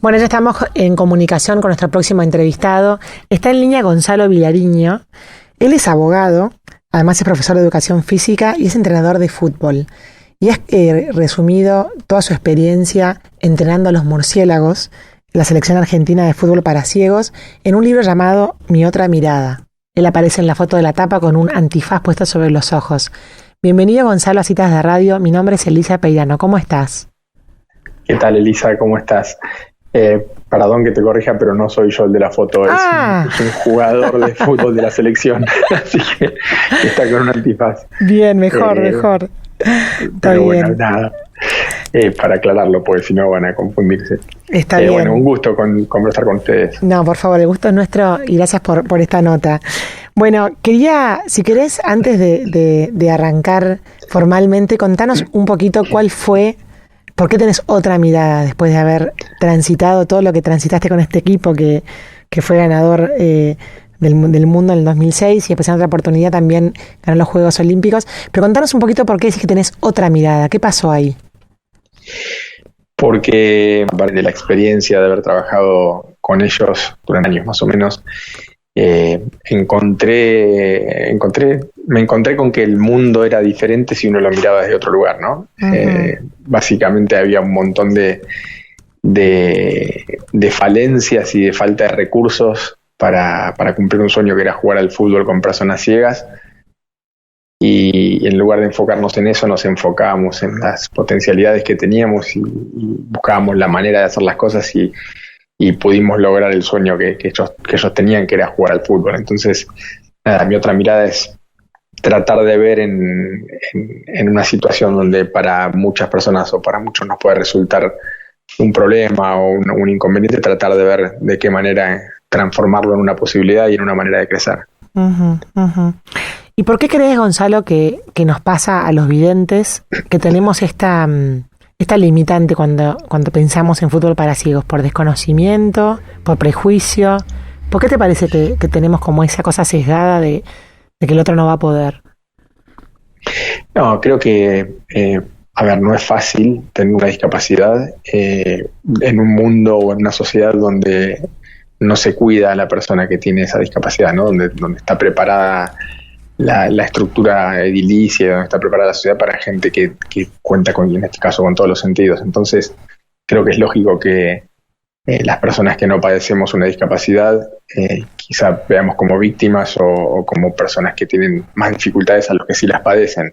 Bueno, ya estamos en comunicación con nuestro próximo entrevistado. Está en línea Gonzalo Vilariño. Él es abogado, además es profesor de educación física y es entrenador de fútbol. Y ha resumido toda su experiencia entrenando a los murciélagos, la selección argentina de fútbol para ciegos, en un libro llamado Mi otra mirada. Él aparece en la foto de la tapa con un antifaz puesto sobre los ojos. Bienvenido, Gonzalo, a Citas de Radio. Mi nombre es Elisa Peirano. ¿Cómo estás? ¿Qué tal, Elisa? ¿Cómo estás? Perdón que te corrija, pero no soy yo el de la foto, es un jugador de fútbol de la selección, así que está con un antifaz. Bien, mejor. Está bien. Bueno, nada, para aclararlo, porque si no van a confundirse. Está bien. Bueno, un gusto conversar con ustedes. No, por favor, el gusto es nuestro y gracias por esta nota. Bueno, quería, si querés, antes de arrancar formalmente, contanos un poquito ¿por qué tenés otra mirada después de haber transitado todo lo que transitaste con este equipo que fue ganador del mundo en el 2006 y después en otra oportunidad también ganó los Juegos Olímpicos? Pero contanos un poquito por qué decís que tenés otra mirada. ¿Qué pasó ahí? Porque, aparte de la experiencia de haber trabajado con ellos durante años más o menos, me encontré con que el mundo era diferente si uno lo miraba desde otro lugar, ¿no? Uh-huh. Básicamente había un montón de falencias y de falta de recursos para cumplir un sueño que era jugar al fútbol con personas ciegas, y en lugar de enfocarnos en eso nos enfocábamos en las potencialidades que teníamos y buscábamos la manera de hacer las cosas y pudimos lograr el sueño que ellos tenían, que era jugar al fútbol. Entonces, nada, mi otra mirada es tratar de ver en una situación donde para muchas personas o para muchos nos puede resultar un problema o un inconveniente, tratar de ver de qué manera transformarlo en una posibilidad y en una manera de crecer. Uh-huh, uh-huh. ¿Y por qué crees, Gonzalo, que nos pasa a los videntes que tenemos esta limitante cuando pensamos en fútbol para ciegos? ¿Por desconocimiento? ¿Por prejuicio? ¿Por qué te parece que tenemos como esa cosa sesgada de que el otro no va a poder? No, creo que, no es fácil tener una discapacidad en un mundo o en una sociedad donde no se cuida a la persona que tiene esa discapacidad, ¿no? Donde está preparada la estructura edilicia, donde está preparada la sociedad para gente que cuenta con, en este caso, con todos los sentidos. Entonces, creo que es lógico que las personas que no padecemos una discapacidad quizá veamos como víctimas o como personas que tienen más dificultades a los que sí las padecen.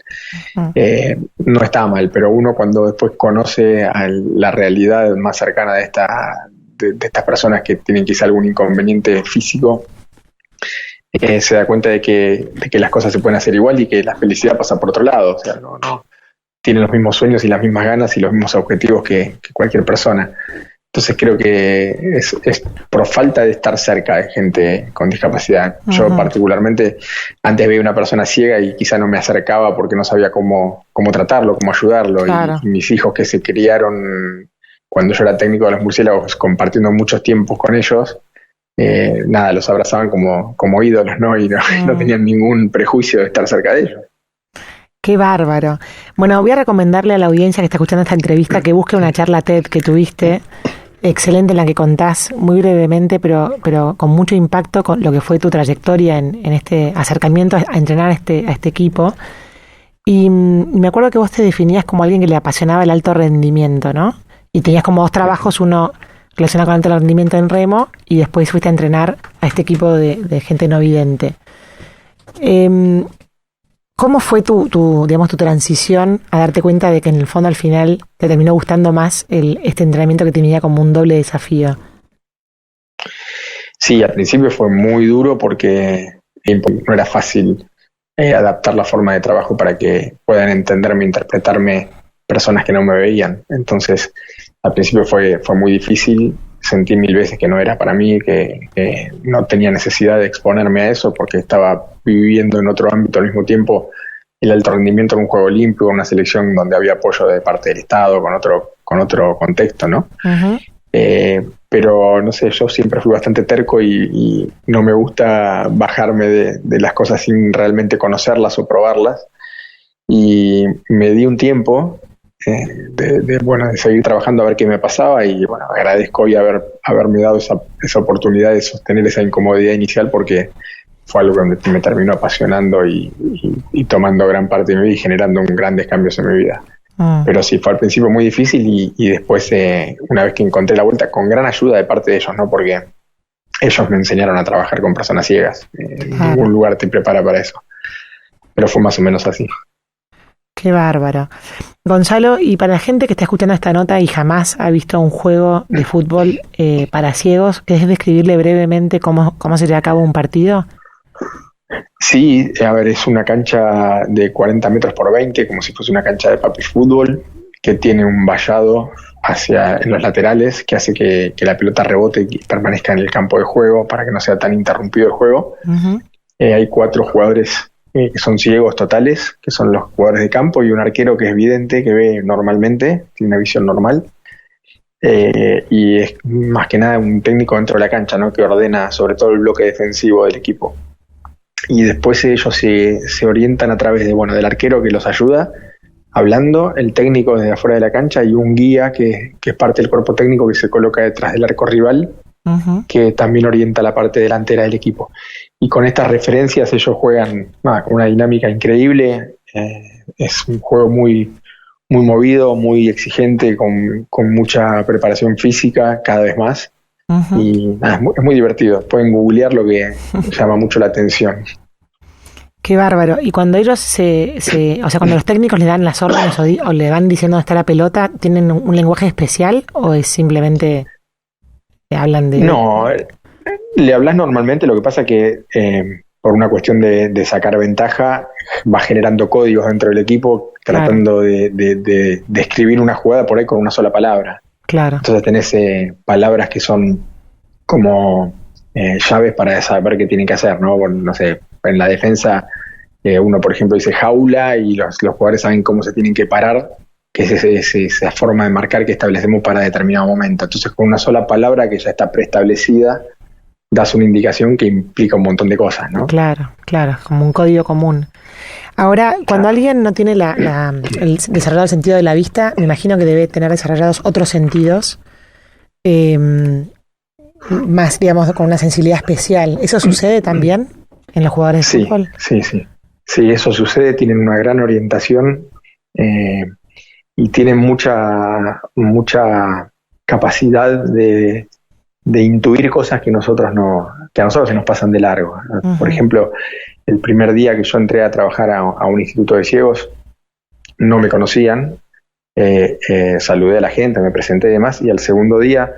Uh-huh. No está mal, pero uno cuando después conoce la realidad más cercana de estas personas que tienen quizá algún inconveniente físico, se da cuenta de que las cosas se pueden hacer igual y que la felicidad pasa por otro lado. O sea, no tienen los mismos sueños y las mismas ganas y los mismos objetivos que cualquier persona. Entonces creo que es por falta de estar cerca de gente con discapacidad. Uh-huh. Yo particularmente antes veía una persona ciega y quizá no me acercaba porque no sabía cómo tratarlo, cómo ayudarlo. Claro. Y mis hijos que se criaron cuando yo era técnico de los murciélagos, compartiendo muchos tiempos con ellos, los abrazaban como ídolos, ¿no? Y no tenían ningún prejuicio de estar cerca de ellos. ¡Qué bárbaro! Bueno, voy a recomendarle a la audiencia que está escuchando esta entrevista que busque una charla TED que tuviste, excelente, en la que contás muy brevemente, pero con mucho impacto, con lo que fue tu trayectoria en este acercamiento a entrenar a este equipo. Y me acuerdo que vos te definías como alguien que le apasionaba el alto rendimiento, ¿no? Y tenías como dos trabajos, uno relacionado con el alto rendimiento en remo y después fuiste a entrenar a este equipo de gente no vidente. ¿Cómo fue tu transición a darte cuenta de que en el fondo al final te terminó gustando más este entrenamiento que tenía como un doble desafío? Sí, al principio fue muy duro porque no era fácil adaptar la forma de trabajo para que puedan entenderme, interpretarme personas que no me veían. Entonces, al principio fue muy difícil. Sentí 1000 veces que no era para mí, que no tenía necesidad de exponerme a eso porque estaba viviendo en otro ámbito al mismo tiempo el alto rendimiento en un juego olímpico, una selección donde había apoyo de parte del Estado, con otro contexto, ¿no? Uh-huh. Pero no sé, yo siempre fui bastante terco y no me gusta bajarme de las cosas sin realmente conocerlas o probarlas, y me di un tiempo de seguir trabajando a ver qué me pasaba y bueno, agradezco hoy haberme dado esa oportunidad de sostener esa incomodidad inicial porque fue algo que me terminó apasionando y tomando gran parte de mi vida y generando grandes cambios en mi vida. Pero sí, fue al principio muy difícil y después, una vez que encontré la vuelta, con gran ayuda de parte de ellos, ¿no? Porque ellos me enseñaron a trabajar con personas ciegas. Ningún lugar te prepara para eso. Pero fue más o menos así. Qué bárbaro. Gonzalo, y para la gente que está escuchando esta nota y jamás ha visto un juego de fútbol para ciegos, ¿querés describirle brevemente cómo se lleva a cabo un partido? Sí, a ver, es una cancha de 40 metros por 20, como si fuese una cancha de papi fútbol, que tiene un vallado en los laterales que hace que la pelota rebote y permanezca en el campo de juego para que no sea tan interrumpido el juego. Uh-huh. Hay 4 jugadores que son ciegos totales, que son los jugadores de campo, y un arquero que es vidente, que ve normalmente, tiene una visión normal. Y es más que nada un técnico dentro de la cancha, ¿no? Que ordena sobre todo el bloque defensivo del equipo. Y después ellos se orientan a través del arquero que los ayuda hablando, el técnico desde afuera de la cancha y un guía que es parte del cuerpo técnico que se coloca detrás del arco rival, uh-huh, que también orienta la parte delantera del equipo. Y con estas referencias ellos juegan con una dinámica increíble. Es un juego muy, muy movido, muy exigente, con mucha preparación física cada vez más. Uh-huh. Y es muy divertido. Pueden googlear lo que llama mucho la atención. Qué bárbaro. Y cuando ellos cuando los técnicos le dan las órdenes o le van diciendo dónde está la pelota, ¿tienen un lenguaje especial o es simplemente hablan de...? No, le hablas normalmente, lo que pasa que por una cuestión de sacar ventaja va generando códigos dentro del equipo tratando de escribir una jugada por ahí con una sola palabra. Claro. Entonces tenés palabras que son como llaves para saber qué tienen que hacer, ¿no? Bueno, no sé, en la defensa uno, por ejemplo, dice jaula y los jugadores saben cómo se tienen que parar, que es esa forma de marcar que establecemos para determinado momento. Entonces, con una sola palabra que ya está preestablecida, das una indicación que implica un montón de cosas, ¿no? Claro, como un código común. Ahora, cuando alguien no tiene el desarrollado el sentido de la vista, me imagino que debe tener desarrollados otros sentidos, más, digamos, con una sensibilidad especial. ¿Eso sucede también en los jugadores de fútbol? Sí, eso sucede. Tienen una gran orientación y tienen mucha capacidad de intuir cosas que a nosotros se nos pasan de largo. Uh-huh. Por ejemplo, el primer día que yo entré a trabajar a un instituto de ciegos, no me conocían, saludé a la gente, me presenté y demás, y al segundo día,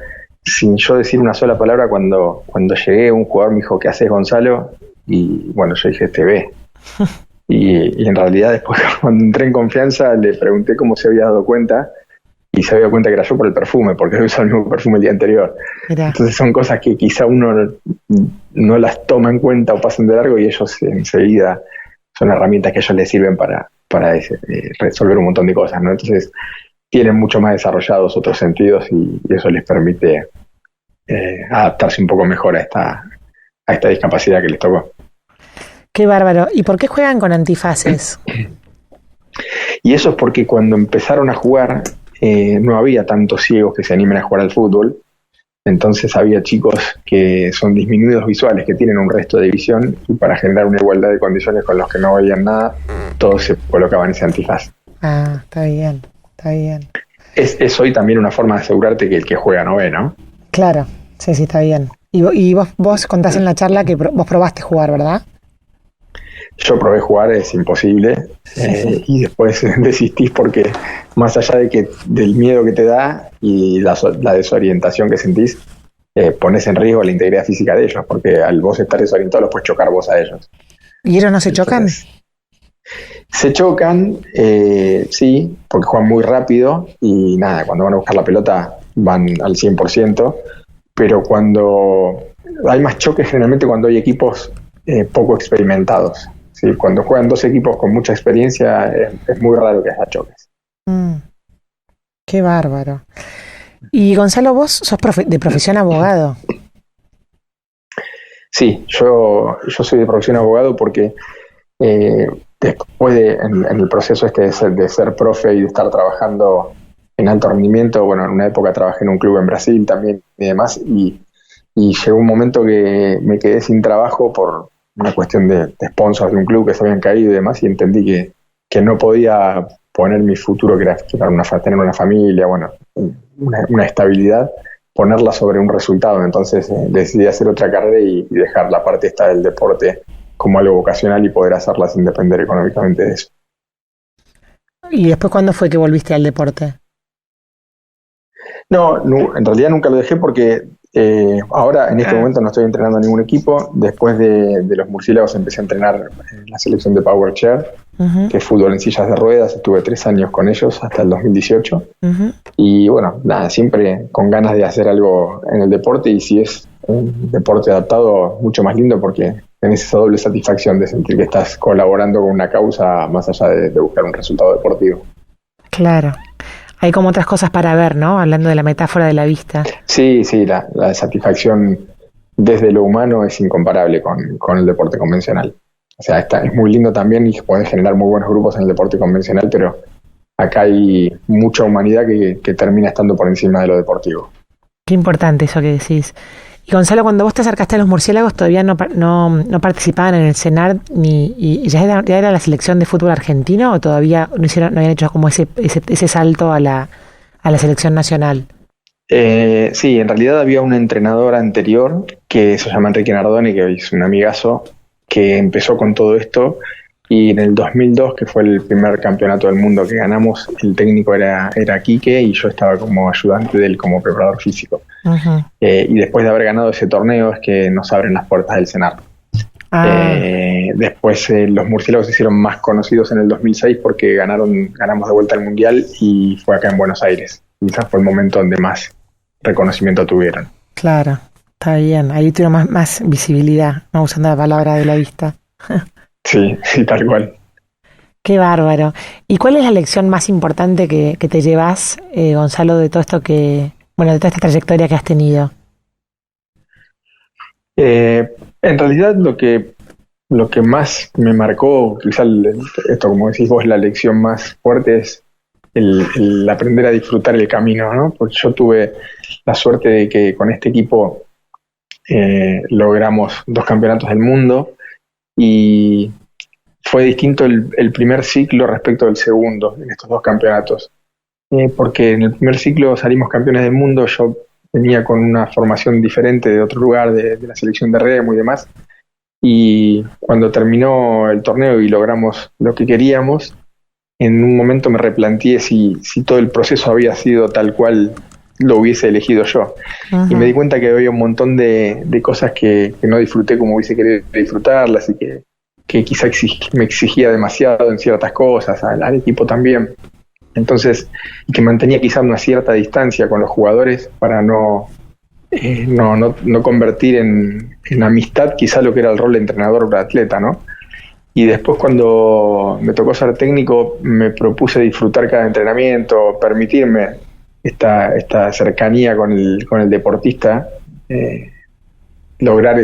sin yo decir una sola palabra, cuando llegué, un jugador me dijo, ¿qué haces, Gonzalo? Y bueno, yo dije, te ve. Y en realidad después, cuando entré en confianza, le pregunté cómo se había dado cuenta, y se había dado cuenta que era yo por el perfume, porque yo usaba el mismo perfume el día anterior. Mirá. Entonces son cosas que quizá uno no las toma en cuenta o pasan de largo, y ellos enseguida son herramientas que a ellos les sirven para resolver un montón de cosas, ¿no? Entonces tienen mucho más desarrollados otros sentidos y eso les permite adaptarse un poco mejor a esta discapacidad que les tocó. Qué bárbaro. ¿Y por qué juegan con antifaces? Y eso es porque cuando empezaron a jugar no había tantos ciegos que se animen a jugar al fútbol. Entonces había chicos que son disminuidos visuales, que tienen un resto de visión, y para generar una igualdad de condiciones con los que no veían nada, todos se colocaban ese antifaz. Ah, está bien. Es hoy también una forma de asegurarte que el que juega no ve, ¿no? Claro, sí, está bien. Y vos contás en la charla que vos probaste jugar, ¿verdad? Yo probé jugar, es imposible, y después desistís porque más allá del miedo que te da y la desorientación que sentís, pones en riesgo la integridad física de ellos, porque al vos estar desorientado los puedes chocar vos a ellos. ¿Y ellos no se chocan? Se chocan, sí, porque juegan muy rápido y nada, cuando van a buscar la pelota van al 100%, pero cuando hay más choques generalmente cuando hay equipos poco experimentados. ¿Sí? Cuando juegan dos equipos con mucha experiencia es muy raro que haya choques. Qué bárbaro. Y Gonzalo, vos sos de profesión abogado. Sí, yo soy de profesión abogado porque después en el proceso de ser profe y de estar trabajando en alto rendimiento, bueno, en una época trabajé en un club en Brasil también y demás, y llegó un momento que me quedé sin trabajo por una cuestión de sponsors de un club que se habían caído y demás, y entendí que no podía poner mi futuro, que era tener una familia, bueno, una estabilidad, ponerla sobre un resultado. Entonces decidí hacer otra carrera y dejar la parte esta del deporte como algo vocacional y poder hacerla sin depender económicamente de eso. ¿Y después cuándo fue que volviste al deporte? No, en realidad nunca lo dejé porque ahora en este momento no estoy entrenando a ningún equipo. Después de los murciélagos empecé a entrenar en la selección de Power Chair, que es fútbol en sillas de ruedas. Estuve 3 años con ellos hasta el 2018. Y bueno, nada, siempre con ganas de hacer algo en el deporte, y si es un deporte adaptado, mucho más lindo porque tenés esa doble satisfacción de sentir que estás colaborando con una causa más allá de buscar un resultado deportivo. Claro. Hay como otras cosas para ver, ¿no? Hablando de la metáfora de la vista. Sí, la satisfacción desde lo humano es incomparable con el deporte convencional. O sea, es muy lindo también y podés generar muy buenos grupos en el deporte convencional, pero acá hay mucha humanidad que termina estando por encima de lo deportivo. Qué importante eso que decís. Y Gonzalo, cuando vos te acercaste a los murciélagos, todavía no participaban en el CENAR, y ya era la selección de fútbol argentino, o todavía no habían hecho como ese salto a la selección nacional. Sí, en realidad había un entrenador anterior que se llama Enrique Nardoni, que hoy es un amigazo, que empezó con todo esto, y en el 2002, que fue el primer campeonato del mundo que ganamos, el técnico era Quique y yo estaba como ayudante de él, como preparador físico. Uh-huh. Y después de haber ganado ese torneo es que nos abren las puertas del CENAR. Después los murciélagos se hicieron más conocidos en el 2006 porque ganamos de vuelta el Mundial, y fue acá en Buenos Aires. Quizás fue el momento donde más reconocimiento tuvieron. Claro, está bien. Ahí tuvieron más visibilidad, no usando la palabra de la vista. Sí, tal cual. Qué bárbaro. ¿Y cuál es la lección más importante que te llevas, Gonzalo, de todo esto de toda esta trayectoria que has tenido? En realidad lo que más me marcó, quizás esto, como decís vos, la lección más fuerte es el aprender a disfrutar el camino, ¿no? Porque yo tuve la suerte de que con este equipo logramos 2 campeonatos del mundo, y fue distinto el primer ciclo respecto del segundo en estos 2 campeonatos, porque en el primer ciclo salimos campeones del mundo. Yo venía con una formación diferente de otro lugar, de la selección de remo y demás, y cuando terminó el torneo y logramos lo que queríamos, en un momento me replanteé si todo el proceso había sido tal cual lo hubiese elegido yo. Uh-huh. Y me di cuenta que había un montón de cosas que no disfruté como hubiese querido disfrutarlas, y que quizá me exigía demasiado en ciertas cosas, al equipo también. Entonces, y que mantenía quizá una cierta distancia con los jugadores para no convertir en amistad quizá lo que era el rol de entrenador-atleta, ¿no? Y después, cuando me tocó ser técnico, me propuse disfrutar cada entrenamiento, permitirme esta cercanía con el deportista, lograr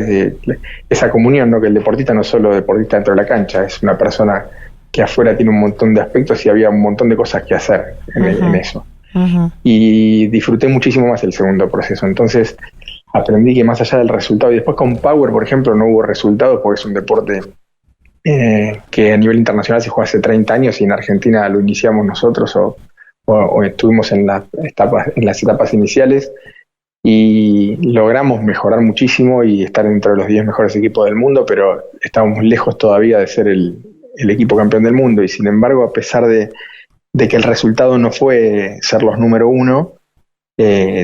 esa comunión, ¿no? Que el deportista no es solo deportista dentro de la cancha, es una persona que afuera tiene un montón de aspectos y había un montón de cosas que hacer en eso. Uh-huh. Y disfruté muchísimo más el segundo proceso. Entonces aprendí que más allá del resultado, y después con Power, por ejemplo, no hubo resultados porque es un deporte que a nivel internacional se juega hace 30 años, y en Argentina lo iniciamos nosotros o estuvimos en las etapas iniciales, y logramos mejorar muchísimo y estar entre los 10 mejores equipos del mundo, pero estábamos lejos todavía de ser el equipo campeón del mundo. Y sin embargo, a pesar de que el resultado no fue ser los número 1,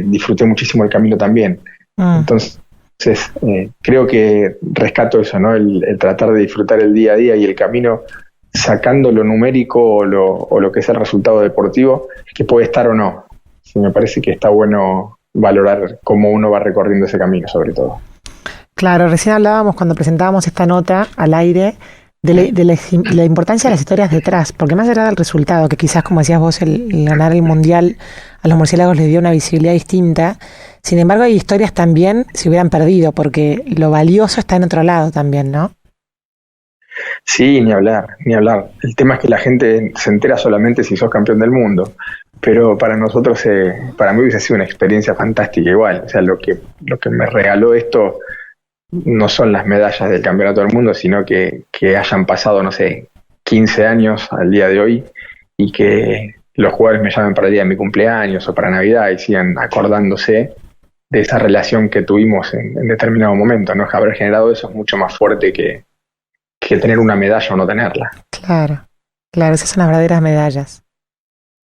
disfruté muchísimo el camino también. Entonces creo que rescato eso, ¿no? El tratar de disfrutar el día a día y el camino, sacando lo numérico o lo que es el resultado deportivo, que puede estar o no. Sí, me parece que está bueno valorar cómo uno va recorriendo ese camino, sobre todo. Claro, recién hablábamos, cuando presentábamos esta nota al aire, de la importancia de las historias detrás, porque más allá del resultado, que quizás, como decías vos, el ganar el Mundial a los murciélagos les dio una visibilidad distinta, sin embargo hay historias también se hubieran perdido, porque lo valioso está en otro lado también, ¿no? Sí, ni hablar, ni hablar. El tema es que la gente se entera solamente si sos campeón del mundo, pero para nosotros, para mí hubiese sido una experiencia fantástica igual. O sea, lo que me regaló esto no son las medallas del campeonato del mundo, sino que hayan pasado, no sé, 15 años al día de hoy y que los jugadores me llamen para el día de mi cumpleaños o para Navidad y sigan acordándose de esa relación que tuvimos en determinado momento, ¿no? Haber generado eso es mucho más fuerte que tener una medalla o no tenerla. Claro, claro, esas son las verdaderas medallas.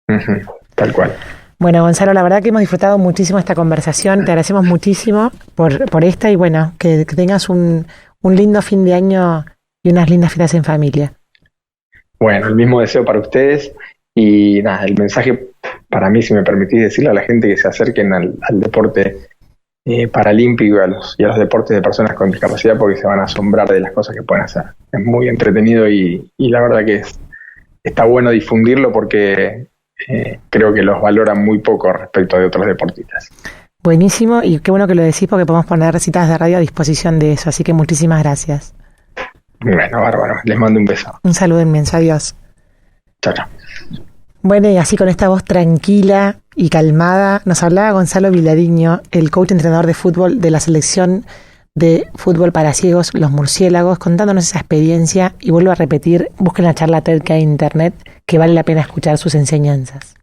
Ujú, tal cual. Bueno, Gonzalo, la verdad que hemos disfrutado muchísimo esta conversación. Te agradecemos muchísimo por esta y bueno, que tengas un lindo fin de año y unas lindas fiestas en familia. Bueno, el mismo deseo para ustedes y nada, el mensaje para mí, si me permitís decirle a la gente que se acerquen al deporte paralímpico y a los deportes de personas con discapacidad porque se van a asombrar de las cosas que pueden hacer. Es muy entretenido y la verdad que está bueno difundirlo porque creo que los valoran muy poco respecto de otros deportistas. Buenísimo y qué bueno que lo decís porque podemos poner citas de radio a disposición de eso, así que muchísimas gracias. Bueno, bárbaro, les mando un beso. Un saludo inmenso, adiós. Chao, chao. Bueno, y así con esta voz tranquila y calmada, nos hablaba Gonzalo Vilariño, el coach entrenador de fútbol de la selección de fútbol para ciegos, los murciélagos, contándonos esa experiencia y vuelvo a repetir, busquen la charla TED que hay en internet, que vale la pena escuchar sus enseñanzas.